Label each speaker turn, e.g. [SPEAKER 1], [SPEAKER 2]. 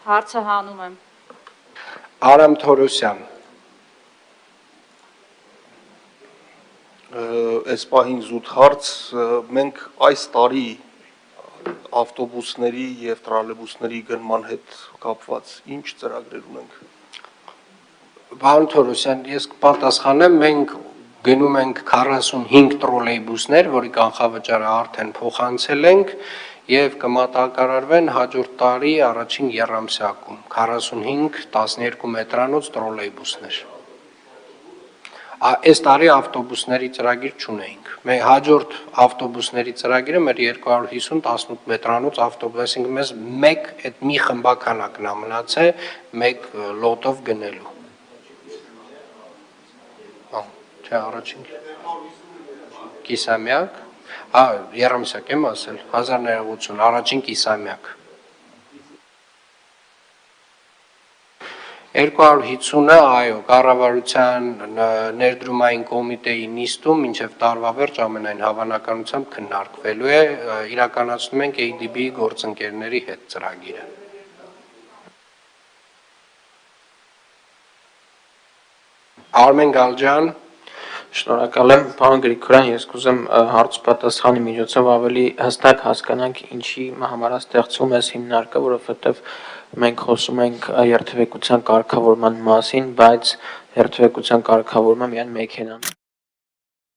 [SPEAKER 1] Հարցը հանում եմ։
[SPEAKER 2] Արամ Թորոսյան,
[SPEAKER 3] Այս պահին զուտ հարց, մենք այս տարի ավտոբուսների եւ տրոլեյբուսների գնման հետ կապված ինչ ծրագրեր ունենք։
[SPEAKER 2] Պարոն Թորոսյան, ես կպատասխանեմ, մենք գնում ենք 45 տրոլեյբուսներ, որի կանխավճարը արդեն փոխանցել ենք եւ կմատակարարվեն հաջորդ տարի առաջին եռամսյակում 45 12 մետրանոց տրոլեյբուսներ։ Այս տարի ավտոբուսների ծրագիր չունեինք։ Մեր հաջորդ ավտոբուսների ծրագիրը մեր 250 18 մետրանոց ավտոբուս, այսինքն մեզ մեկ այդ մի խմբականակն է մնացել մեկ լոտով գնելու։ Չէ, առաջին կիսամյակ, եռամսյակ եմ ասել, 1080, առաջին կիսամյակ։ 250-ը, այո, կառավարության ներդրումային կոմիտեի նիստում մինչև տարվա վերջ ամենայն հավանականությամբ քննարկվելու է, իրականացնում ենք ADB-ի գործընկերների հետ ծրագիրը։ Արմեն Գալջյան,
[SPEAKER 4] Շնորհակալ եմ, պարոն Գրիգորյան, ես կուզեմ հարց պատասխանի միջոցով ավելի հստակ հասկանանք ինչի համար է ստեղծվում այս հիմնարկը, որովհետև մենք խոսում ենք երթևեկության կարգավորման մասին, բայց երթևեկության կարգավորումը միայն մեքենան